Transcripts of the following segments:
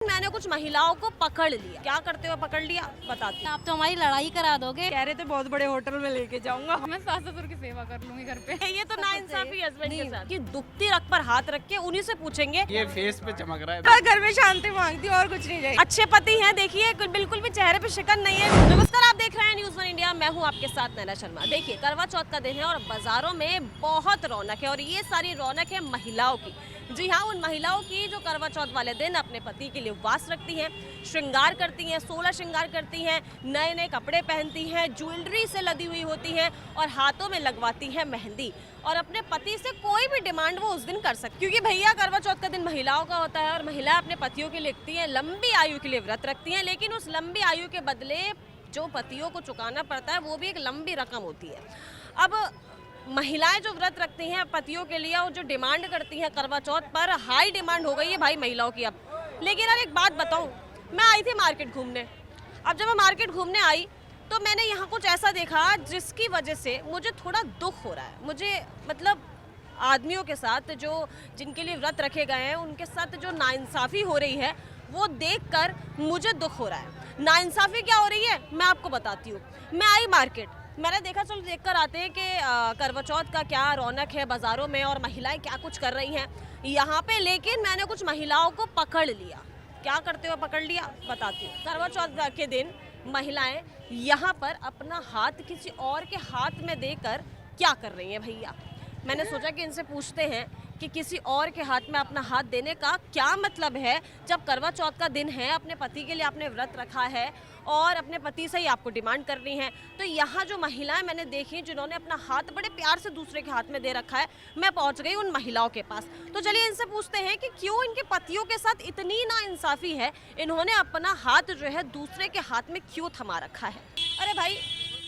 मैंने कुछ महिलाओं को पकड़ लिया। क्या करते हुए पकड़ लिया बताती हूँ। आप तो हमारी लड़ाई करा दोगे। कह रहे थे बहुत बड़े होटल में लेके जाऊंगा। मैं सास ससुर की सेवा कर लूंगी घर पे। ये तो नाइंसाफी हस्बैंड के साथ कि दुखती रख पर हाथ रख के उन्हीं से पूछेंगे। ये फेस पे चमक रहा है। घर में शांति मांगती हूँ और कुछ नहीं चाहिए। अच्छे पति हैं, देखिए बिल्कुल भी चेहरे पे शिकन नहीं है। नमस्कार, आप देख रहे हैं न्यूज़ 1 इंडिया। मैं हूँ आपके साथ नैना शर्मा। देखिए करवा चौथ का दिन है और बाजारों में बहुत रौनक है और ये सारी रौनक है महिलाओं की। जी हाँ, उन महिलाओं की जो करवा चौथ वाले दिन अपने पति के लिए उपवास रखती हैं, श्रृंगार करती हैं, 16 श्रृंगार करती हैं, नए नए कपड़े पहनती हैं, ज्वेलरी से लदी हुई होती हैं और हाथों में लगवाती हैं मेहंदी और अपने पति से कोई भी डिमांड वो उस दिन कर सकती, क्योंकि भैया करवा चौथ का दिन महिलाओं का होता है और महिलाएं अपने पतियों के लिए लिखती हैं, लंबी आयु के लिए व्रत रखती हैं, लेकिन उस लंबी आयु के बदले जो पतियों को चुकाना पड़ता है वो भी एक लंबी रकम होती है। अब महिलाएं जो व्रत रखती हैं पतियों के लिए और जो डिमांड करती हैं करवा चौथ पर, हाई डिमांड हो गई है भाई महिलाओं की अब। लेकिन यार एक बात बताऊं, मैं आई थी मार्केट घूमने। अब जब मैं मार्केट घूमने आई तो मैंने यहाँ कुछ ऐसा देखा जिसकी वजह से मुझे थोड़ा दुख हो रहा है। मुझे मतलब आदमियों के साथ जो जिनके लिए व्रत रखे गए हैं उनके साथ जो नाइंसाफ़ी हो रही है वो देखकर मुझे दुख हो रहा है। नाइंसाफ़ी क्या हो रही है मैं आपको बताती हूँ। मैं आई मार्केट, मैंने देखा चलो देख कर आते हैं कि करवा चौथ का क्या रौनक है बाज़ारों में और महिलाएं क्या कुछ कर रही हैं यहाँ पे। लेकिन मैंने कुछ महिलाओं को पकड़ लिया। क्या करते हुए पकड़ लिया बताती हूँ। करवा चौथ के दिन महिलाएं यहाँ पर अपना हाथ किसी और के हाथ में देकर क्या कर रही हैं भैया। मैंने सोचा कि इनसे पूछते हैं कि किसी और के हाथ में अपना हाथ देने का क्या मतलब है। जब करवा चौथ का दिन है, अपने पति के लिए आपने व्रत रखा है और अपने पति से ही आपको डिमांड करनी है, तो यहाँ जो महिलाएं मैंने देखी जिन्होंने अपना हाथ बड़े प्यार से दूसरे के हाथ में दे रखा है, मैं पहुँच गई उन महिलाओं के पास। तो चलिए इनसे पूछते हैं कि क्यों इनके पतियों के साथ इतनी नाइंसाफ़ी है, इन्होंने अपना हाथ जो है दूसरे के हाथ में क्यों थमा रखा है। अरे भाई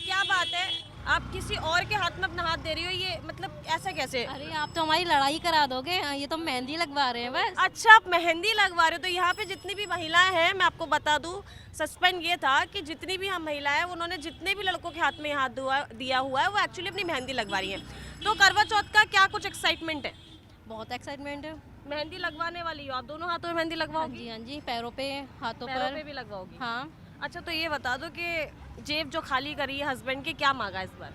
क्या बात है, आप किसी और के हाथ में अपना हाथ दे रही हो, ये मतलब ऐसा कैसे? अरे आप तो हमारी लड़ाई करा दोगे। ये तो मेहंदी लगवा रहे हैं बस। अच्छा, आप मेहंदी लगवा रहे हो। तो यहाँ पे जितनी भी महिलाएं हैं, मैं आपको बता दूं, सस्पेंड ये था कि जितनी भी हम महिलाएं उन्होंने जितने भी लड़कों के हाथ में हाथ दिया हुआ है वो एक्चुअली अपनी मेहंदी लगवा रही हैं। तो करवा चौथ का क्या कुछ एक्साइटमेंट है? बहुत एक्साइटमेंट है। मेहंदी लगवाने वाली हो आप, दोनों हाथों में मेहंदी हाँ लगवाओगी? जी, हाँ जी, पैरों पे, हाथों पैरों पर पे भी लगवाओगी? हाँ। अच्छा, तो ये बता दो कि जेब जो खाली करी है हस्बैंड की, क्या मांगा इस बार?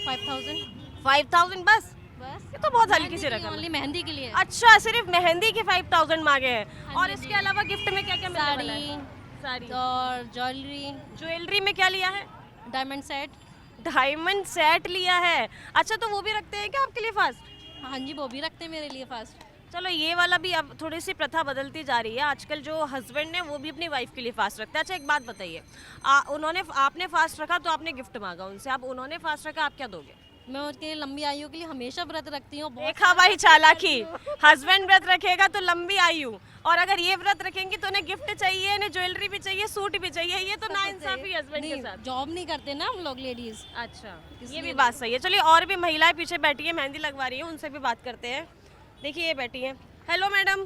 5000 5000 बस? बस। ये तो बहुत हल्की सी रकम ओनली है। मेहंदी के लिए। अच्छा, सिर्फ मेहंदी के 5000 मांगे हैं। हाँ और जी, इसके जी। अलावा गिफ्ट में क्या क्या मिलने वाला है? साड़ी साड़ी और ज्वेलरी, ज्वेलरी में क्या लिया है? Diamond set. डायमंड सेट लिया है। अच्छा, तो वो भी रखते हैं क्या आपके लिए फास्ट? हाँ जी, वो भी रखते हैं मेरे लिए फास्ट। चलो ये वाला भी अब थोड़ी सी प्रथा बदलती जा रही है। आजकल जो हस्बैंड है वो भी अपनी वाइफ के लिए फास्ट रखता है। अच्छा एक बात बताइए, आपने फास्ट रखा तो आपने गिफ्ट मांगा उनसे, अब उन्होंने फास्ट रखा, आप क्या दोगे? मैं उसके लंबी आयु के लिए हमेशा व्रत रखती हूँ। बहुत देखा भाई चालाकी, हस्बैंड व्रत रखेगा तो लंबी आयु, और अगर ये व्रत रखेंगी तो उन्हें गिफ्ट चाहिए, इन्हें ज्वेलरी भी चाहिए, सूट भी चाहिए। ये तो नाइंसाफी हस्बैंड के साथ। जॉब नहीं करते ना हम लोग लेडीज। अच्छा, ये भी बात सही है। चलिए और भी महिलाएं पीछे बैठी है, मेहंदी लगवा रही है, उनसे भी बात करते हैं। देखिए ये बैठी है। हेलो मैडम,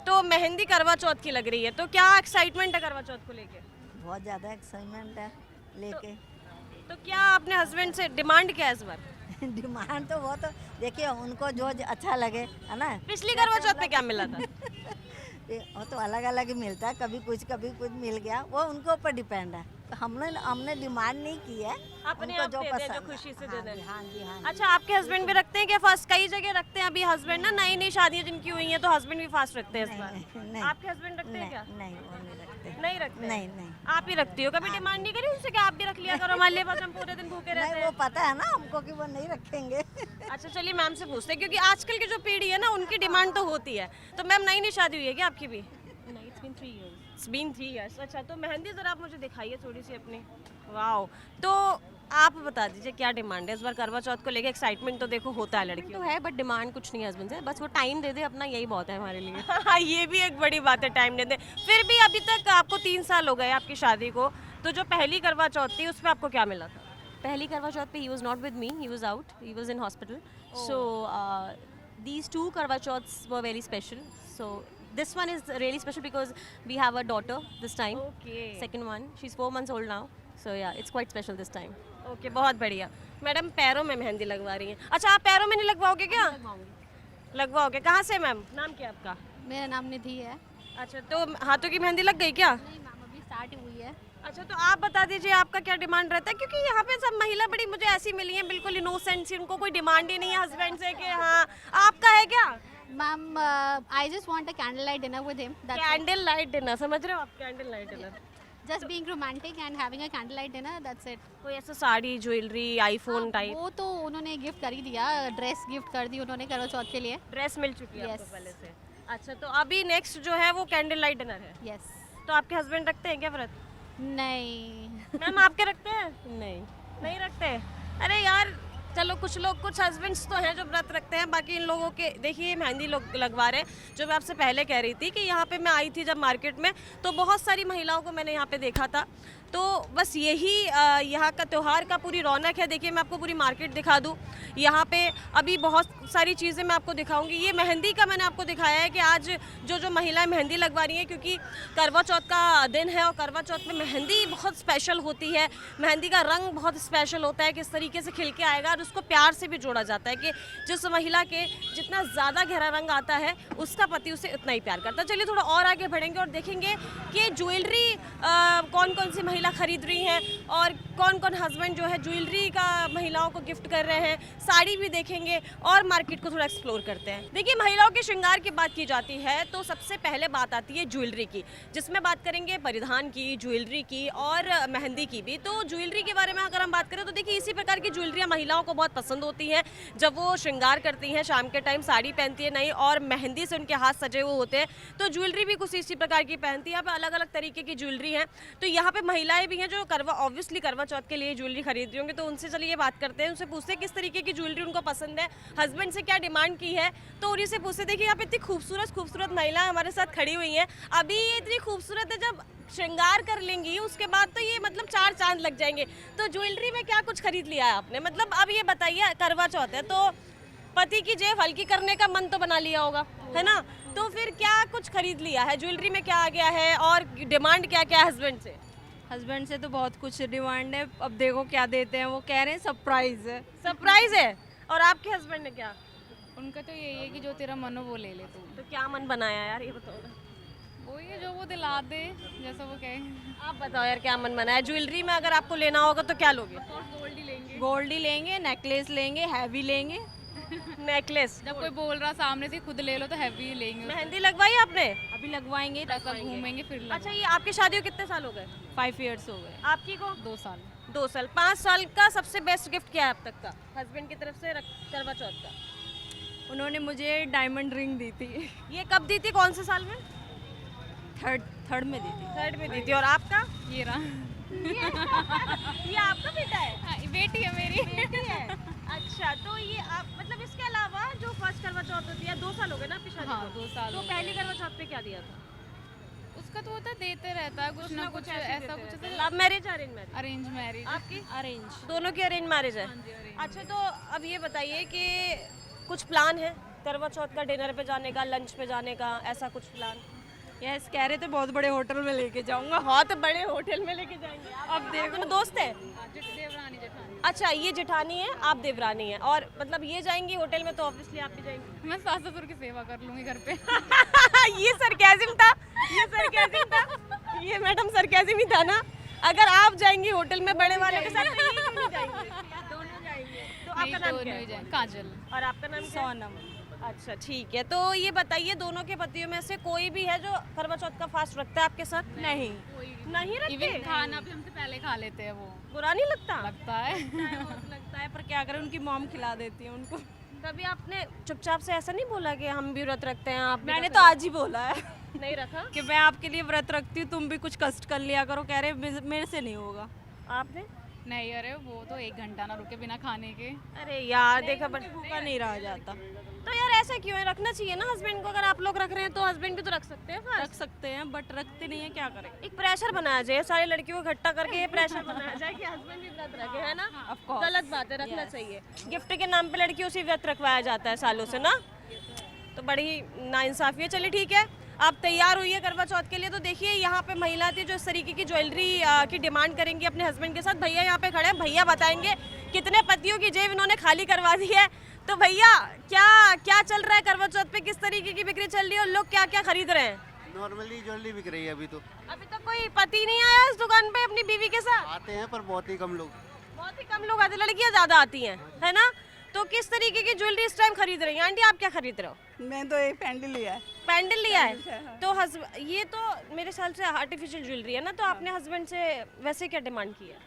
तो मेहंदी करवा चौथ की लग रही है, तो क्या एक्साइटमेंट है करवा चौथ को लेके? बहुत ज़्यादा एक्साइटमेंट है लेके। तो क्या आपने हस्बैंड से डिमांड क्या है इस बार? डिमांड तो वो तो देखिए उनको जो अच्छा लगे है ना। पिछली करवा चौथ पे क्या मिला था? वो तो अलग अलग ही मिलता है, कभी कुछ मिल गया, वो उनके ऊपर डिपेंड है। तो हमने डिमांड नहीं की है, अपने उनको आप जो दे दिया, जो पसंद खुशी से है। दे हाँ दें। जी, हाँ जी, हाँ जी। अच्छा, आपके हस्बैंड भी रखते हैं क्या फास्ट? कई जगह रखते हैं अभी हस्बैंड ना, नई नई शादियां जिनकी हुई हैं तो हस्बैंड भी फास्ट रखते हैं इस बार। नहीं, आपके हस्बैंड रखते हैं क्या? नहीं वो नहीं रखते। नहीं रखते? नहीं नहीं आप ही रखती हो? कभी डिमांड नहीं करी उनसे कि आप भी रख लिया करो हमारे लिए, बस हम पूरे दिन भूखे रहते नहीं, हैं? वो पता है ना हमको कि वो नहीं रखेंगे। अच्छा चलिए मैम से पूछते हैं, क्योंकि आजकल की जो पीढ़ी है ना उनकी डिमांड तो होती है। तो मैम नई नई शादी हुई है क्या आपकी भी? नहीं, it's been 3 years। It's been 3 years। अच्छा, तो मेहंदी ज़रा आप मुझे दिखाइए थोड़ी सी अपनी। वाओ, तो आप बता दीजिए क्या डिमांड है इस बार करवा चौथ को लेके? एक्साइटमेंट तो देखो होता है लड़की तो है, बट डिमांड कुछ नहीं है हस्बैंड से, बस वो टाइम दे दे अपना, यही बहुत है हमारे लिए। हाँ, ये भी एक बड़ी बात है, टाइम देते। फिर भी अभी तक आपको 3 साल हो गए आपकी शादी को, तो जो पहली करवा चौथ थी उस पर आपको क्या मिला था? पहली करवा चौथ पे he was not with me, he was out, he was in hospital. So these two करवा चौथs were very special. So this one is really special because we have a daughter this time. Okay Second one, she's 4 months old now. So yeah, it's quite special this time. Okay, बहुत बढ़िया। Madam पैरों में मेहंदी लगवा रही हैं। अच्छा, आप पैरों में नहीं लगवाओगे क्या? लगवाओगे। कहाँ से मैम? नाम क्या है आपका? मेरा नाम निधि है। अच्छा, तो हाथों की मेहंदी लग गई क्या? नहीं मैम अभी स्टार्ट हुई है। अच्छा, तो आप बता दीजिए आपका क्या डिमांड रहता है, क्योंकि यहाँ पे सब महिला बड़ी मुझे ऐसी मिली हैं बिल्कुल इनोसेंट सी, उनको कोई डिमांड ही नहीं है हस्बैंड से कि हाँ। आपका है क्या? Ma'am I just want a candle light dinner with him, candle light dinner, समझ रहे हो आप? Candle light dinner, just being romantic and having a candle light dinner, that's it. कोई ऐसा साड़ी, ज्वेलरी, आईफोन टाइप? वो तो उन्होंने गिफ्ट कर ही दिया, ड्रेस गिफ्ट कर दी उन्होंने करवा चौथ के लिए। ड्रेस मिल चुकी है आपको Yes. पहले से? अच्छा, तो अभी नेक्स्ट जो है वो कैंडल लाइट डिनर है। यस। तो आपके हस्बैंड रखते हैं क्या व्रत? नहीं मैम आपके रखते हैं? नहीं रखते? अरे यार चलो, कुछ लोग, कुछ हस्बैंड्स तो हैं जो व्रत रखते हैं, बाकी इन लोगों के देखिए मेहंदी लोग लगवा रहे हैं। जो मैं आपसे पहले कह रही थी कि यहाँ पे मैं आई थी जब मार्केट में, तो बहुत सारी महिलाओं को मैंने यहाँ पे देखा था। तो बस यही यहाँ का त्यौहार का पूरी रौनक है। देखिए मैं आपको पूरी मार्केट दिखा दूँ, यहाँ पे अभी बहुत सारी चीज़ें मैं आपको दिखाऊंगी। ये मेहंदी का मैंने आपको दिखाया है कि आज जो महिलाएं मेहंदी लगवा रही हैं, क्योंकि करवा चौथ का दिन है और करवा चौथ में मेहंदी बहुत स्पेशल होती है। मेहंदी का रंग बहुत स्पेशल होता है, किस तरीके से खिल के आएगा, और उसको प्यार से भी जोड़ा जाता है कि जिस महिला के जितना ज़्यादा गहरा रंग आता है उसका पति उसे उतना ही प्यार करता है। चलिए थोड़ा और आगे बढ़ेंगे और देखेंगे कि ज्वेलरी कौन कौन सी महिला खरीद रही हैं और कौन कौन हस्बैंड जो है ज्वेलरी का महिलाओं को गिफ्ट कर रहे हैं। साड़ी भी देखेंगे और मार्केट को थोड़ा एक्सप्लोर करते हैं। देखिए महिलाओं के श्रृंगार की बात की जाती है तो सबसे पहले बात आती है ज्वेलरी की, जिसमें बात करेंगे परिधान की, ज्वेलरी की और मेहंदी की भी। तो ज्वेलरी के बारे में अगर हम बात करें तो देखिए इसी प्रकार की ज्वेलरियाँ महिलाओं को बहुत पसंद होती हैं। जब वो श्रृंगार करती हैं, शाम के टाइम साड़ी पहनती है नई और मेहंदी से उनके हाथ सजे हुए होते हैं, तो ज्वेलरी भी कुछ इसी प्रकार की पहनती है। यहाँ पे अलग अलग तरीके की ज्वेलरी है। तो यहाँ पे महिलाएं भी हैं जो ऑब्वियसली करवा चौथ के लिए ज्वेलरी खरीद रही होंगी। तो उनसे चलिए बात करते हैं, उनसे पूछते हैं किस तरीके की ज्वेलरी उनको पसंद है, हस्बैंड से क्या डिमांड की है। तो उन्हीं से पूछते। देखिए यहाँ पे इतनी खूबसूरत महिलाएं हमारे साथ खड़ी हुई हैं। अभी ये इतनी खूबसूरत है, जब श्रृंगार कर लेंगी उसके बाद तो ये मतलब चार चांद लग जाएंगे। तो ज्वेलरी में क्या कुछ खरीद लिया है आपने? मतलब अब ये बताइए, करवा चौथ है तो पति की जेब हल्की करने का मन तो बना लिया होगा, है ना? तो फिर क्या कुछ खरीद लिया है? ज्वेलरी में क्या आ गया है और डिमांड क्या क्या है हस्बैंड से? हस्बैंड से तो बहुत कुछ डिमांड है, अब देखो क्या देते हैं। वो कह रहे हैं सरप्राइज है। सरप्राइज है। और आपके हस्बैंड ने क्या? उनका तो यही है कि जो तेरा मन हो वो ले ले तू। तो क्या मन बनाया यार, ये बताओ ना। वो ये जो वो दिला दे, जैसा वो कहे। आप बताओ यार क्या मन बनाया? ज्वेलरी में अगर आपको लेना होगा तो क्या लोगे? गोल्ड ही लेंगे। गोल्ड ही लेंगे, नेकलेस लेंगे, हैवी लेंगे। नेकलेस। जब कोई बोल रहा सामने से खुद ले लो तो हैवी लेंगे। मेहंदी लगवाई आपने? अभी लगवाएंगे। ऐसा घूमेंगे फिर अच्छा, ये आपकी शादी को कितने साल हो गए? 5 years हो गए। आपकी को? 2 साल। 2 साल। 5 साल का सबसे बेस्ट गिफ्ट क्या है अब तक का हस्बैंड की तरफ से करवा चौथ का? उन्होंने मुझे डायमंड रिंग दी थी। ये कब दी थी, कौन से साल में? थर्ड में दी थी। 3rd में दी थी। और आपका? ये रहा। ये आपका बेटा है? हाँ, बेटी है मेरी। बेटी है। अच्छा, तो ये आप मतलब इसके अलावा जो फर्स्ट करवा चौथ होती है, 2 साल हो गए ना आपकी शादी हाँ, को? 2 साल तो हो गए। पहली करवा चौथ पे क्या दिया था? उसका तो होता है, देते रहता है कुछ ना कुछ ऐसा कुछ। Love marriage, arrange marriage? Arrange marriage. आपकी? अरेंज। दोनों की अरेंज मैरिज है? अच्छा, तो अब ये बताइए कि कुछ प्लान है करवा चौथ का, डिनर पे जाने का, लंच पे जाने का, ऐसा कुछ प्लान? यस, कह रहे थे बहुत बड़े होटल में लेके जाऊंगा। बहुत बड़े होटल में लेके जाएंगे। अब देखो, दोस्त है? देवरानी जेठानी। अच्छा, ये जेठानी है, आप देवरानी है, और मतलब ये जाएंगी होटल में तो ऑब्वियसली आप भी जाएंगी। मैं सास ससुर की सेवा कर लूंगी घर पे। ये सरकाज़म था, ये सरकाज़म था, ये मैडम सरकाज़म ही था ना। अगर आप जाएंगी होटल में बड़े वालों के साथ तो ये क्यों नहीं जाएंगे? दोनों जाएंगे। तो आपका नाम क्या है? काजल। और आपका नाम क्या है? सोनम। अच्छा, ठीक है। तो ये बताइए, दोनों के पतियों में से कोई भी है जो करवा चौथ का फास्ट रखता है आपके साथ? नहीं। नहीं रखते? इवन खाना भी हमसे पहले खा लेते हैं वो। बुरा नहीं लगता? लगता है। लगता है, पर क्या करें, उनकी मॉम खिला देती है उनको। कभी आपने चुपचाप से ऐसा नहीं बोला कि हम भी व्रत रखते हैं, आप भी मैंने रख तो आज ही बोला है नहीं रखा? कि मैं आपके लिए व्रत रखती हूँ, तुम भी कुछ कष्ट कर लिया करो। कह रहे मेरे से नहीं होगा। आपने? नहीं, अरे वो तो 1 घंटा ना रुके बिना खाने के। अरे यार देखा, बट भूखा नहीं रहा जाता। तो यार ऐसा क्यों है? रखना चाहिए ना हस्बैंड को। अगर आप लोग रख रहे हैं तो हस्बैंड भी तो रख सकते हैं रख फर्स्ट। सकते हैं, बट रखते नहीं है, क्या करें। एक प्रेशर बनाया जाए, सारी लड़कियों को इकट्ठा करके ये प्रेशर बनाया जाए कि हस्बैंड भी व्रत रखे, है ना? Of course. गलत बात है, रखना चाहिए। गिफ्ट के नाम पे लड़कियों से व्रत रखवाया जाता है सालों से ना, तो बड़ी नाइंसाफी है। चलिए ठीक है, आप तैयार हुई है करवा चौथ के लिए। तो देखिए यहाँ पे महिला थी जो इस तरीके की ज्वेलरी की डिमांड करेंगी अपने हस्बैंड के साथ। भैया यहाँ पे खड़े हैं, भैया बताएंगे कितने पतियों की जेब इन्होंने खाली करवा दी है। तो भैया क्या क्या चल रहा है करवा चौथ पे, किस तरीके की बिक्री चल रही है और लोग क्या क्या खरीद रहे हैं? नॉर्मली ज्वेलरी बिक रही है अभी तो। अभी तक कोई पति नहीं आया इस दुकान पे अपनी बीवी के साथ? आते हैं पर बहुत ही कम लोग। बहुत ही कम लोग आते, लड़कियां ज्यादा आती हैं, है ना? तो किस तरीके की ज्वेलरी इस टाइम खरीद रही हैं? आंटी आप क्या खरीद रहे हो? मैं तो एक पैंडल लिया है। पैंडल लिया है? हाँ। तो ये तो मेरे ख्याल से आर्टिफिशियल ज्वेलरी है ना, तो आपने हस्बैंड से वैसे क्या डिमांड की है?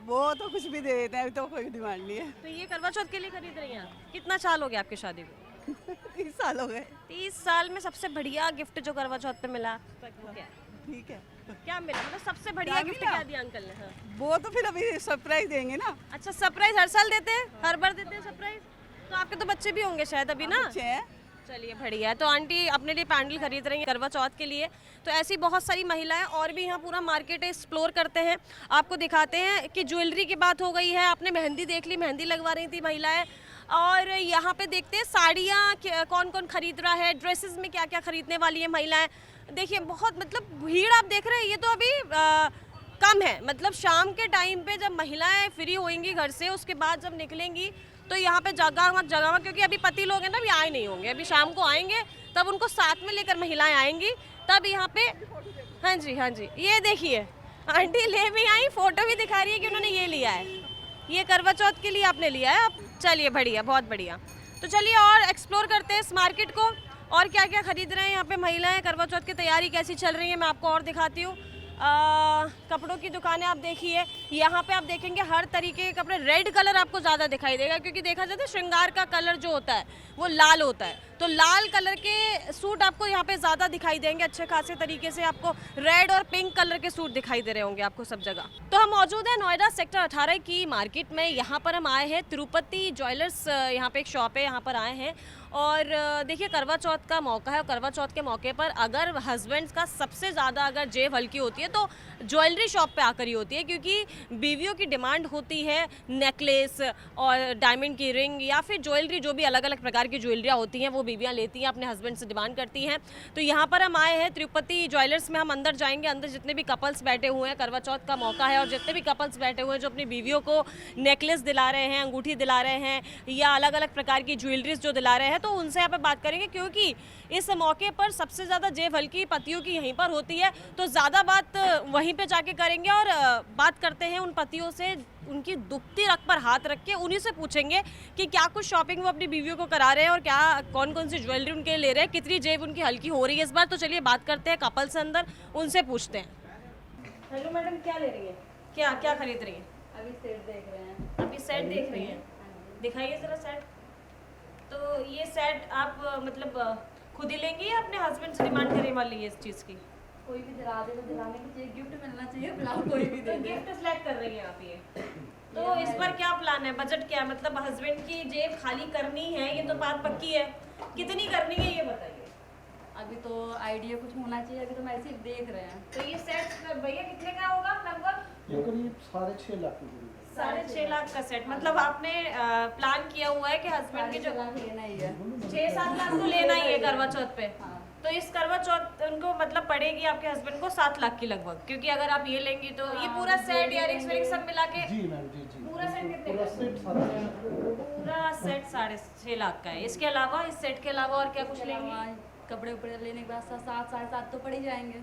वो तो कुछ भी दे देते हैं, अभी तो कोई डिमांड नहीं है। तो ये करवा चौथ के लिए खरीद रही हैं आप? कितना साल हो गया आपकी शादी को? 30 साल हो गए। 30 साल में सबसे बढ़िया गिफ्ट जो करवा चौथ पे मिला वो क्या है? ठीक है, क्या मिला, मतलब सबसे बढ़िया क्या गिफ्ट मिला? क्या दिया अंकल ने? हाँ। वो तो फिर अभी सरप्राइज देंगे ना। अच्छा, सरप्राइज हर साल देते हैं? हर बार देते हैं सरप्राइज? तो आपके तो बच्चे भी होंगे शायद अभी ना? अच्छे हैं। चलिए बढ़िया है। तो आंटी अपने लिए पैंडल खरीद रही हैं करवा चौथ के लिए। तो ऐसी बहुत सारी महिलाएं और भी यहाँ पूरा मार्केट एक्सप्लोर करते हैं, आपको दिखाते हैं कि ज्वेलरी की बात हो गई है, आपने मेहंदी देख ली, मेहंदी लगवा रही थी महिलाएं, और यहाँ पे देखते हैं साड़ियाँ कौन कौन खरीद रहा है, ड्रेसेस में क्या क्या खरीदने वाली है महिलाएं। देखिए बहुत मतलब भीड़ आप देख रहे हैं, ये तो अभी कम है, मतलब शाम के टाइम पे जब महिलाएं फ्री होंगी घर से, उसके बाद जब निकलेंगी तो यहाँ पे जगह, क्योंकि अभी पति लोग हैं ना, अभी आए नहीं होंगे, अभी शाम को आएंगे, तब उनको साथ में लेकर महिलाएं आएंगी, तब यहाँ पे। हाँ जी हाँ जी, ये देखिए आंटी ले भी आई, फोटो भी दिखा रही है कि उन्होंने ये लिया है, ये करवा चौथ के लिए आपने लिया है। अब चलिए बढ़िया, बहुत बढ़िया। तो चलिए और एक्सप्लोर करते हैं इस मार्केट को, और क्या क्या खरीद रहे हैं यहाँ पे महिलाएं, करवा चौथ की तैयारी कैसी चल रही है मैं आपको और दिखाती हूँ। कपड़ों की दुकानें आप देखिए, यहाँ पे आप देखेंगे हर तरीके के कपड़े। रेड कलर आपको ज़्यादा दिखाई देगा, क्योंकि देखा जाता है श्रृंगार का कलर जो होता है वो लाल होता है, तो लाल कलर के सूट आपको यहाँ पे ज़्यादा दिखाई देंगे अच्छे खासे तरीके से। आपको रेड और पिंक कलर के सूट दिखाई दे रहे होंगे आपको सब जगह। तो हम मौजूद हैं नोएडा सेक्टर 18 की मार्केट में। यहाँ पर हम आए हैं तिरुपति ज्वेलर्स, यहाँ पे एक शॉप है, यहाँ पर आए हैं। और देखिए करवा चौथ का मौका है, और करवा चौथ के मौके पर अगर हस्बैंड्स का सबसे ज़्यादा अगर जेब हल्की होती है तो ज्वेलरी शॉप पे आकर ही होती है, क्योंकि बीवियों की डिमांड होती है नेकलेस और डायमंड की रिंग या फिर ज्वेलरी, जो भी अलग अलग प्रकार की ज्वेलरियाँ होती हैं वो बीवियाँ लेती हैं, अपने हस्बैंड से डिमांड करती हैं। तो यहाँ पर हम आए हैं तिरुपति ज्वेलर्स में, हम अंदर जाएंगे। अंदर जितने भी कपल्स बैठे हुए हैं, करवा चौथ का मौका है, और जितने भी कपल्स बैठे हुए हैं जो अपनी बीवियों को नेकलेस दिला रहे हैं, अंगूठी दिला रहे हैं, या अलग अलग प्रकार की ज्वेलरीज जो दिला रहे हैं, तो उनसे यहाँ पे बात करेंगे, क्योंकि इस मौके पर सबसे ज़्यादा जेब हल्की पतियों की यहीं पर होती है। तो ज़्यादा बात वहीं पे जाके करेंगे, और बात करते हैं उन पतियों से, उनकी दुखती रग पर हाथ रख के उन्हीं से पूछेंगे कि क्या कुछ शॉपिंग वो अपनी बीवियों को करा रहे हैं, और क्या कौन कौन सी ज्वेलरी उनके ले रहे हैं, कितनी जेब उनकी हल्की हो रही है इस बार। तो चलिए बात करते हैं कपल से अंदर, उनसे पूछते हैं। हेलो मैडम, क्या ले रही है, क्या क्या खरीद रही है? अभी सेट देख रहे हैं। अभी सेट देख रही हैं, दिखाइए ज़रा सेट। तो ये सेट आप मतलब खुद ही लेंगी या अपने हस्बैंड से डिमांड करने वाली है इस चीज़ की? कोई भी दिला दे तो दिलाने की चाहिए, गिफ्ट मिलना चाहिए, फिलहाल कोई भी दे तो दे। गिफ्ट सेलेक्ट कर रही हैं आप ये। तो इस बार क्या प्लान है, बजट क्या है, मतलब हस्बैंड की जेब खाली करनी है, ये तो बात पक्की है, कितनी करनी है ये बताइए। अभी तो आइडिया कुछ होना चाहिए, अभी तो हम ऐसे ही देख रहे हैं। तो ये सेट भैया कितने का होगा लगभग? ये करीब 6.5 लाख की करीब। 6.5 लाख का सेट, मतलब आपने प्लान किया हुआ है कि हस्बैंड की जो लेना ही है। 6-7 लाख तो लेना ही है करवा चौथ पे। हाँ। तो इस करवा चौथ उनको मतलब पड़ेगी आपके हस्बैंड को 7 लाख की लगभग, क्योंकि अगर आप ये लेंगी तो ये पूरा सेट इयरिंग्स वेरिंग्स सब मिला के जी मैम, जी जी। पूरा सेट कितने पूरा का? सेट 6.5 पूरा सेट 6.5 लाख का है। इसके अलावा, इस सेट के अलावा और क्या कुछ लेंगी? कपड़े उपड़े लेने के बाद 7-7.5 तो पड़ ही जाएंगे।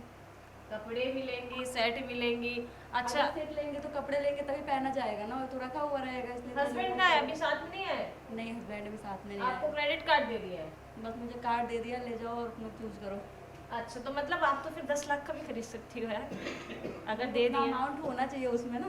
कपड़े भी लेंगी, सेट भी लेंगी। अच्छा, अगर सेट लेंगे तो कपड़े लेंगे तभी पहना जाएगा ना, तो रखा हुआ रहेगा, इसलिए तो हस्बैंड का है अभी साथ में नहीं है? नहीं, हस्बैंड भी साथ में नहीं आपको है। क्रेडिट कार्ड दे दिया है? बस मुझे कार्ड दे दिया, ले जाओ और अपना चूज करो। अच्छा, तो मतलब आप तो फिर 10 लाख का भी खरीद सकती हो यार, अगर दे दिया। अमाउंट होना चाहिए उसमें ना।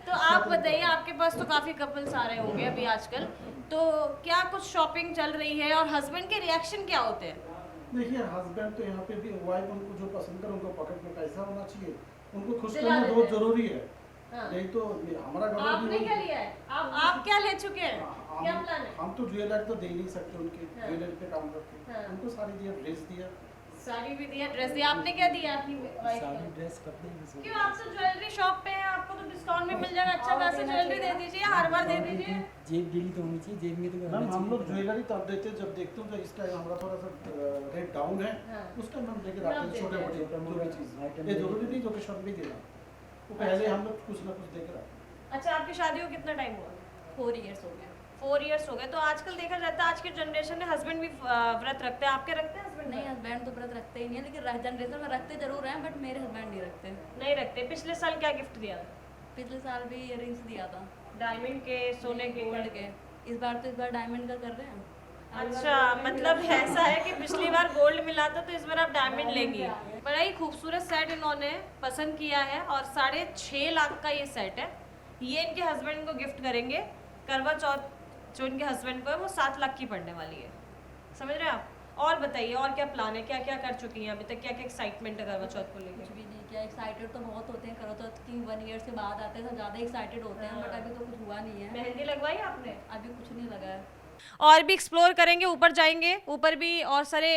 तो आप बताइए, आपके पास तो काफ़ी कपल्स आ रहे होंगे अभी आजकल, तो क्या कुछ शॉपिंग चल रही है और हस्बैंड के रिएक्शन क्या होते हैं? देखिए हस्बैंड तो यहाँ पे भी, वाइफ उनको जो पसंद करे, उनको पॉकेट में पैसा होना चाहिए, उनको खुश दिला करना देते बहुत हैं। जरूरी है। हाँ। यही तो हमारा गवर्नमेंट आपने क्या लिया है? आप क्या ले चुके हैं? क्या प्लान है? हम तो ज्वेलरी तो दे नहीं सकते उनके, हाँ। ज्वेलरी पे काम करते हाँ। हैं। उनको साड़ी दिया, ड्रेस दिया। साड़ी भी दिया, ड्रेस दिया। आपने क्या दिया अपनी वाइफ को? ड्रेस कपड़े भी सब। क्यों, आप तो ज्वेलरी शॉप पे हैं, आपको तो डिस्काउंट में मिल जाएगा, अच्छा खासा ज्वेलरी दे दीजिए, हर बार दे दीजिए। जेब ढीली तो होनी चाहिए, जेब में तो मैम हम लोग ज्वेलरी तब देते हैं जब देखते हो कि इसका हमारा थोड़ा सा रेट डाउन है, हाँ। उसका हम लेके आते हैं छोटे मोटे जो भी चीज़। ये जरूरी नहीं जो कि शॉप भी देना, वो पहले हम लोग कुछ ना कुछ देकर आते हैं। अच्छा, आपकी शादी को कितना टाइम हुआ? 4 years हो गया। 4 इयर्स हो गए। तो आजकल देखा जाता है आज की जनरेशन में हस्बैंड भी व्रत रखते हैं, आपके रखते हैं हस्बैंड? नहीं, हस्बैंड तो व्रत रखते ही नहीं है, लेकिन जनरेशन में रखते जरूर हैं, बट मेरे हस्बैंड नहीं रखते। नहीं रखते। पिछले साल क्या गिफ्ट दिया? पिछले साल भी इयररिंग्स दिया था, डायमंड के, सोने के, गोल्ड के। इस बार डायमंड का कर रहे हैं। अच्छा, मतलब ऐसा है कि पिछली बार गोल्ड मिला था तो इस बार आप डायमंड लेंगी। बड़ा ही खूबसूरत सेट इन्होंने पसंद किया है और 6.5 लाख का ये सेट है। ये इनके हस्बैंड को गिफ्ट करेंगे। करवा चौथ जो इनके हस्बैंड को है वो 7 लाख की पड़ने वाली है, समझ रहे हैं आप? और बताइए और क्या प्लान है, क्या क्या कर चुकी हैं अभी तक, क्या क्या एक्साइटमेंट है करवा चौथ को लेकर? कुछ भी नहीं किया। एक्साइटेड तो बहुत होते हैं, करवा चौथ की 1 ईयर से बाद आते हैं तो ज़्यादा एक्साइटेड होते हैं, बट अभी तो कुछ हुआ नहीं है। मेहंदी लगवाई आपने? अभी कुछ नहीं लगा है। और भी एक्सप्लोर करेंगे, ऊपर जाएंगे, ऊपर भी और सारे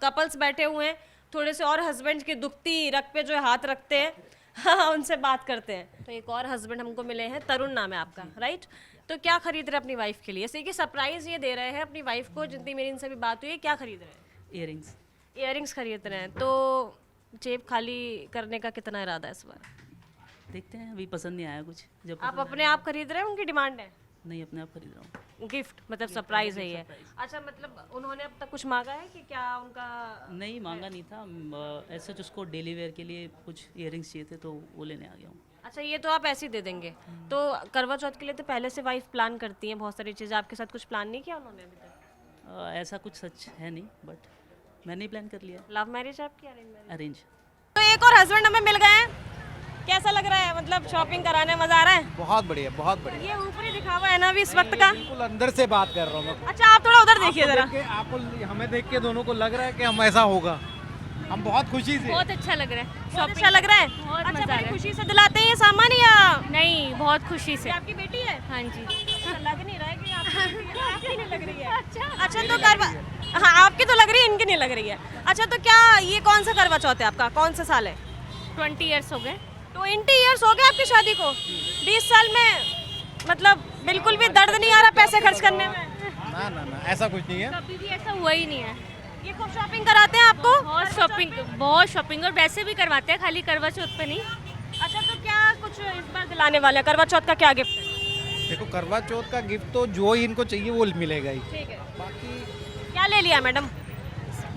कपल्स बैठे हुए हैं, थोड़े से और हस्बैंड की दुखती रग पे जो हाथ रखते हैं हाँ उनसे बात करते हैं। तो एक और हस्बैंड हमको मिले हैं, तरुण नाम है आपका, राइट? तो क्या खरीद रहे हैं अपनी वाइफ के लिए? कि सरप्राइज ये दे रहे हैं अपनी वाइफ को, जितनी मेरी इनसे भी बात हुई है। क्या खरीद रहे हैं? इयररिंग्स। इयररिंग्स खरीद रहे हैं। तो जेब खाली करने का कितना इरादा है इस बार? देखते हैं, अभी पसंद नहीं आया कुछ। जब आप अपने आप खरीद रहे हैं, उनकी डिमांड है? नहीं, अपने आप खरीद रहा हूँ। गिफ्ट मतलब सरप्राइज है ये। अच्छा, मतलब उन्होंने अब तक कुछ मांगा है कि क्या उनका? नहीं, मांगा नहीं था। ऐसा उसको डेली वेयर के लिए कुछ इयररिंग्स चाहिए थे तो वो लेने आ गया हूँ। अच्छा, ये तो आप ऐसे ही दे देंगे। तो करवा चौथ के लिए तो पहले से वाइफ प्लान करती हैं बहुत सारी चीज़ें, आपके साथ कुछ प्लान नहीं किया उन्होंने अभी तक? ऐसा कुछ सच है नहीं, बट मैंने ही प्लान कर लिया। लव मैरिज आपकी अरेंज मैरिज? अरेंज। तो एक और हस्बैंड हमें मिल गए हैं। कैसा लग रहा है, मतलब शॉपिंग कराने मजा आ रहा है? बहुत बढ़िया, बहुत बढ़िया। ये ऊपरी दिखावा है ना अभी इस वक्त का? बिल्कुल अंदर से बात कर रहा हूँ मैं। अच्छा, आप थोड़ा उधर देखिए जरा। आपको हमें देख के दोनों को लग रहा है कि हम ऐसा होगा। हम बहुत खुशी से। बहुत अच्छा लग रहा है, बहुत अच्छा लग रहा है। बहुत अच्छा, मजा आ बड़ी रहा है। खुशी से दिलाते हैं ये सामान या? नहीं, बहुत खुशी से। ये आपकी बेटी है? हाँ जी। अच्छा, लग नहीं रहा है कि आपकी बेटी है, आपकी नहीं लग रही है। अच्छा, तो करवा, हाँ आपकी तो लग रही है, इनकी नहीं लग रही है। अच्छा, तो क्या ये कौन सा करवा चौथ है आपका, कौन सा साल है? 20 इयर्स हो गए। 20 इयर्स हो गए आपकी शादी को? 20 साल में मतलब बिल्कुल भी दर्द नहीं आ रहा पैसे खर्च करने में? ना ना ना, ऐसा कुछ नहीं है। कभी भी ऐसा हुआ ही नहीं है। ये खूब शॉपिंग कराते हैं आपको? बहुत शॉपिंग और वैसे भी करवाते हैं, खाली करवा चौथ पे नहीं। अच्छा, तो क्या कुछ इस बार दिलाने वाले हैं? करवा चौथ का क्या गिफ्ट है? देखो, करवा चौथ का गिफ्ट तो जो इनको चाहिए वो मिलेगा ही। ठीक है। बाकी क्या ले लिया मैडम?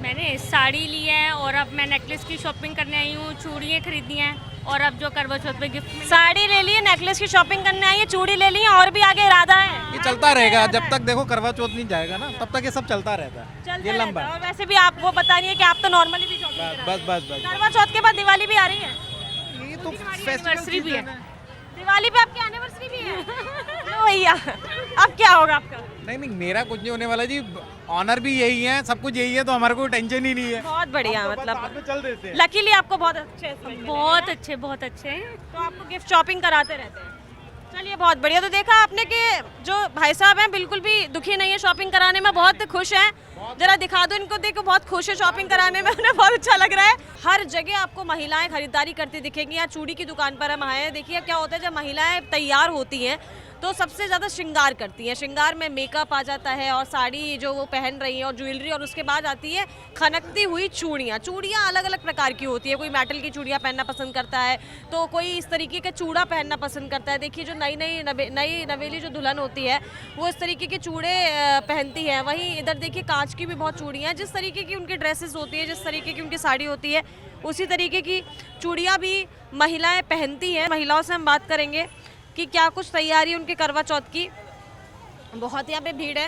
मैंने साड़ी ली है और अब मैं नेकलेस की शॉपिंग करने आई हूँ, चूड़ियाँ खरीदी हैं और अब जो करवा चौथ पे गिफ्ट मिला। साड़ी ले ली है, नेकलेस की शॉपिंग करने आई है, चूड़ी ले ली है, और भी आगे इरादा है? ये चलता रहेगा जब तक देखो करवा चौथ नहीं जाएगा ना, तब तक ये सब चलता रहता है। चलता ये रहता लंबा है। और वैसे भी आप वो बता रही है कि आप तो नॉर्मली भी शॉपिंग बस करा बस बस बस करवा चौथ के बाद दिवाली भी आ रही है। ये तो एनिवर्सरी भी है। दिवाली पे आपकी एनिवर्सरी भी है? लो भैया, अब क्या होगा आपका? नहीं नहीं, मेरा कुछ नहीं होने वाला जी। ऑनर भी यही है, सब कुछ यही है, तो हमारे को टेंशन ही नहीं है। बहुत बढ़िया, हम तो बस साथ मतलब में चल देते हैं। लकीली आपको बहुत अच्छे husband मिले हैं। बहुत अच्छे हैं। तो आपको गिफ्ट शॉपिंग कराते रहते हैं। चलिए, बहुत बढ़िया। तो देखा आपने कि जो भाई साहब हैं बिल्कुल भी दुखी नहीं है शॉपिंग कराने में, बहुत खुश हैं। जरा दिखा दो इनको, देखो बहुत खुश है शॉपिंग कराने में, उन्हें बहुत अच्छा लग रहा है। हर जगह आपको महिलाएं खरीदारी करती दिखेंगी। यहाँ चूड़ी की दुकान पर हम आए हैं। देखिए क्या होता है, जब महिलाएं तैयार होती हैं तो सबसे ज़्यादा श्रृंगार करती हैं। श्रृंगार में मेकअप आ जाता है और साड़ी जो वो पहन रही हैं और ज्वेलरी, और उसके बाद आती है खनकती हुई चूड़ियाँ। चूड़ियाँ अलग अलग प्रकार की होती है। कोई मेटल की चूड़ियाँ पहनना पसंद करता है, तो कोई इस तरीके का चूड़ा पहनना पसंद करता है। देखिए जो नई नवेली जो दुल्हन होती है वो इस तरीके के चूड़े पहनती है। वहीं इधर देखिए कांच की भी बहुत चूड़ियाँ हैं। जिस तरीके की उनकी ड्रेसेस होती है, जिस तरीके की उनकी साड़ी होती है, उसी तरीके की चूड़ियाँ भी महिलाएँ पहनती हैं। महिलाओं से हम बात करेंगे कि क्या कुछ तैयारी उनके करवा चौथ की। बहुत यहाँ पे भीड़ है।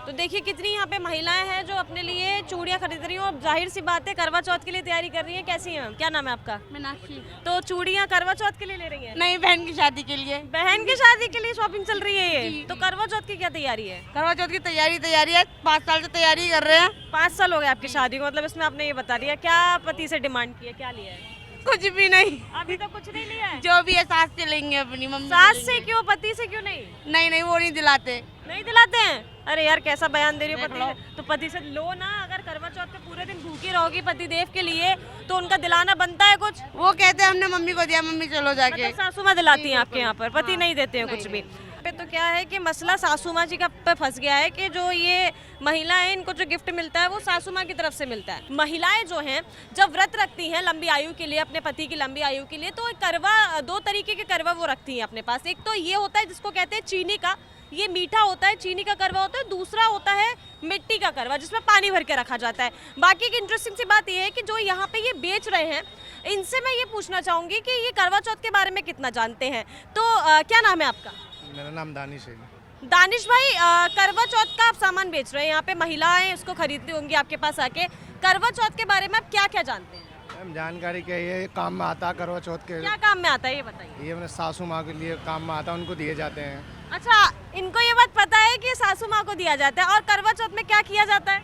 तो देखिए कितनी यहाँ पे महिलाएं हैं जो अपने लिए चूड़ियाँ खरीद रही हैं। और जाहिर सी बात है करवा चौथ के लिए तैयारी कर रही हैं। कैसी हैं मैम, क्या नाम है आपका? मीनाक्षी। तो चूड़ियाँ करवा चौथ के लिए ले रही हैं? नहीं, बहन की शादी के लिए। बहन की शादी के लिए शॉपिंग चल रही है ये। तो करवा चौथ की क्या तैयारी है? करवा चौथ की तैयारी है, 5 साल से तैयारी कर रहे हैं। 5 साल हो गए आपकी शादी को, मतलब इसमें आपने ये बता दिया। क्या पति से डिमांड की है, क्या लिया है? कुछ भी नहीं, अभी तो कुछ नहीं लिया है। जो भी है सास से लेंगे, अपनी मम्मी सास से क्यों, पति से क्यों नहीं? नहीं, वो नहीं दिलाते। नहीं दिलाते हैं? अरे यार कैसा बयान दे रही हो, पति से तो पति से लो ना। अगर करवा चौथ पे पूरे दिन भूखी रहोगी पति देव के लिए तो उनका दिलाना बनता है कुछ। वो कहते हैं हमने मम्मी को दिया, मम्मी चलो जाके। मतलब सासू माँ दिलाती हैं आपके यहाँ पर, पति नहीं देते हैं कुछ भी पे। तो क्या है कि मसला सासू माँ जी का पे फंस गया है कि जो ये महिलाएं, इनको जो गिफ्ट मिलता है वो सासू माँ की तरफ से मिलता है। महिलाएं जो हैं जब व्रत रखती हैं लंबी आयु के लिए, अपने पति की लंबी आयु के लिए, तो करवा 2 तरीके के करवा वो रखती हैं अपने पास। एक तो ये होता है जिसको कहते हैं चीनी का, ये मीठा होता है, चीनी का करवा होता है, दूसरा होता है मिट्टी का करवा जिसमें पानी भर के रखा जाता है। बाकी एक इंटरेस्टिंग सी बात ये है कि जो यहाँ पे ये बेच रहे हैं इनसे मैं ये पूछना चाहूँगी कि ये करवा चौथ के बारे में कितना जानते हैं। तो क्या नाम है आपका? मेरा नाम दानिश है। दानिश भाई, करवा चौथ का आप सामान बेच रहे हैं, यहाँ पे महिलाएं उसको खरीदती होंगी आपके पास आके। करवा चौथ के बारे में आप क्या क्या जानते हैं? मैम जानकारी क्या है, ये काम में आता है करवा चौथ के। क्या काम में आता है ये बताइए। ये अपने सासू माँ के लिए काम में आता है, उनको दिए जाते हैं। अच्छा, इनको ये बात पता है कि सासू माँ को दिया जाता है। और करवा चौथ में क्या किया जाता है?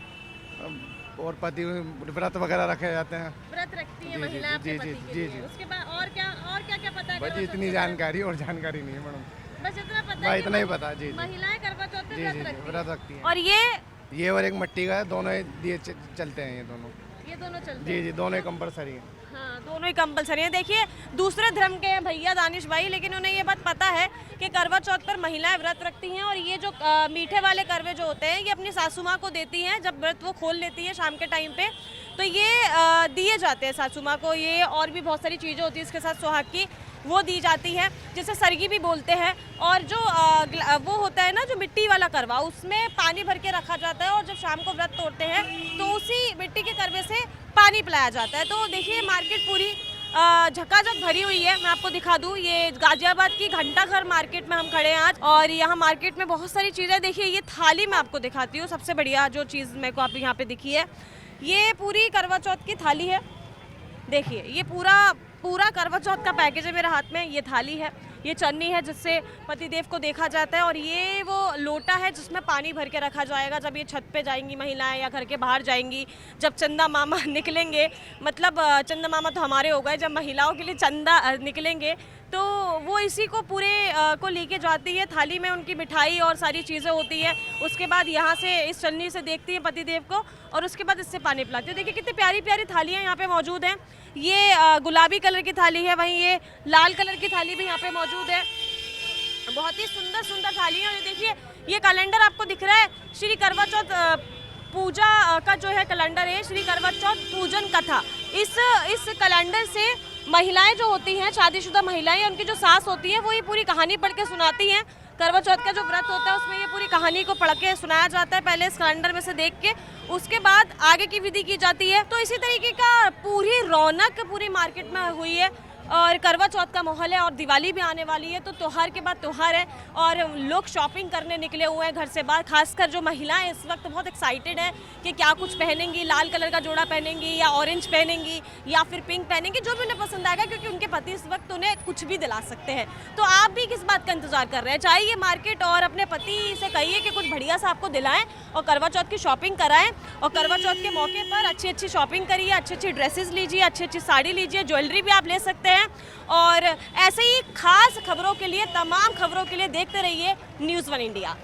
और पति व्रत वगैरह रखे जाते हैं। व्रत रखती है जी, महिलाएं अपने जी, पति जी, के जी, लिए। जी। उसके बाद और क्या पता है? बस करवा चौथ इतनी के जानकारी, और जानकारी नहीं है मैडम। बारे में? बस इतना पता बस है इतना ही कि पता है। जी जी महिलाएं करवा चौथ में जी व्रत जी रखती हैं। व्रत रखती हैं। और ये और एक मिट्टी का है, दोनों ही दिए चलते हैं। ये दोनों चलते जी हैं। जी दोनों ही कंपलसरी हैं। हाँ, दोनों ही कंपलसरी है। देखिए, दूसरे धर्म के हैं भैया दानिश भाई, लेकिन उन्हें ये बात पता है कि करवा चौथ पर महिलाएं व्रत रखती हैं। और ये जो मीठे वाले करवे जो होते हैं ये अपनी सासू माँ को देती हैं जब व्रत वो खोल लेती है शाम के टाइम पे, तो ये दिए जाते हैं सासू माँ को। ये और भी बहुत सारी चीज़ें होती है इसके साथ सुहाग की, वो दी जाती है, जिसे सरगी भी बोलते हैं। और जो वो होता है ना जो मिट्टी वाला करवा, उसमें पानी भर के रखा जाता है और जब शाम को व्रत तोड़ते हैं तो उसी मिट्टी के करवे से पानी पिलाया जाता है। तो देखिए, मार्केट पूरी झकाझक भरी हुई है। मैं आपको दिखा दूं, ये गाजियाबाद की घंटा घर मार्केट में हम खड़े हैं आज, और यहाँ मार्केट में बहुत सारी चीज़ें। देखिए, ये थाली मैं आपको दिखाती हूँ। सबसे बढ़िया जो चीज़ मेरे को आप यहाँ पे दिखी है, ये पूरी करवा चौथ की थाली है। देखिए, ये पूरा करवा चौथ का पैकेज है मेरे हाथ में। ये थाली है, ये चन्नी है जिससे पतिदेव को देखा जाता है, और ये वो लोटा है जिसमें पानी भर के रखा जाएगा जब ये छत पे जाएंगी महिलाएं या घर के बाहर जाएंगी। जब चंदा मामा निकलेंगे, मतलब चंदा मामा तो हमारे हो गए, जब महिलाओं के लिए चंदा निकलेंगे तो वो इसी को पूरे को लेके जाती है। थाली में उनकी मिठाई और सारी चीज़ें होती है। उसके बाद यहाँ से इस चन्नी से देखती है पतिदेव को, और उसके बाद इससे पानी पिलाती है। देखिए कितनी प्यारी प्यारी थालियाँ यहाँ पे मौजूद हैं। ये गुलाबी कलर की थाली है, वहीं ये लाल कलर की थाली भी यहाँ पे मौजूद है। बहुत ही सुंदर सुंदर थाली है। और ये देखिए, ये कैलेंडर आपको दिख रहा है, श्री करवा चौथ पूजा का जो है कैलेंडर है, श्री करवा चौथ पूजन कथा। इस कैलेंडर से महिलाएं जो होती हैं, शादीशुदा महिलाएं, उनकी जो सास होती है, वो ये पूरी कहानी पढ़ के सुनाती हैं। करवा चौथ का जो व्रत होता है उसमें ये पूरी कहानी को पढ़ के सुनाया जाता है, पहले इस कैलेंडर में से देख के, उसके बाद आगे की विधि की जाती है। तो इसी तरीके का पूरी रौनक पूरी मार्केट में हुई है, और करवा चौथ का माहौल है, और दिवाली भी आने वाली है, तो त्योहार के बाद त्योहार है, और लोग शॉपिंग करने निकले हुए हैं घर से बाहर। खासकर जो महिलाएं इस वक्त बहुत एक्साइटेड हैं कि क्या कुछ पहनेंगी, लाल कलर का जोड़ा पहनेंगी या ऑरेंज पहनेंगी या फिर पिंक पहनेंगी, जो भी उन्हें पसंद आएगा, क्योंकि उनके पति इस वक्त उन्हें कुछ भी दिला सकते हैं। तो आप भी किस बात का इंतजार कर रहे हैं? चाहिए मार्केट और अपने पति से कहिए कि कुछ बढ़िया सा आपको दिलाएं और करवा चौथ की शॉपिंग कराएं। और करवा चौथ के मौके पर अच्छी अच्छी शॉपिंग करिए, अच्छी अच्छी ड्रेसेस लीजिए, अच्छी अच्छी साड़ी लीजिए, ज्वेलरी भी आप ले सकते हैं। और ऐसे ही खास खबरों के लिए, तमाम खबरों के लिए देखते रहिए न्यूज़ 1 इंडिया।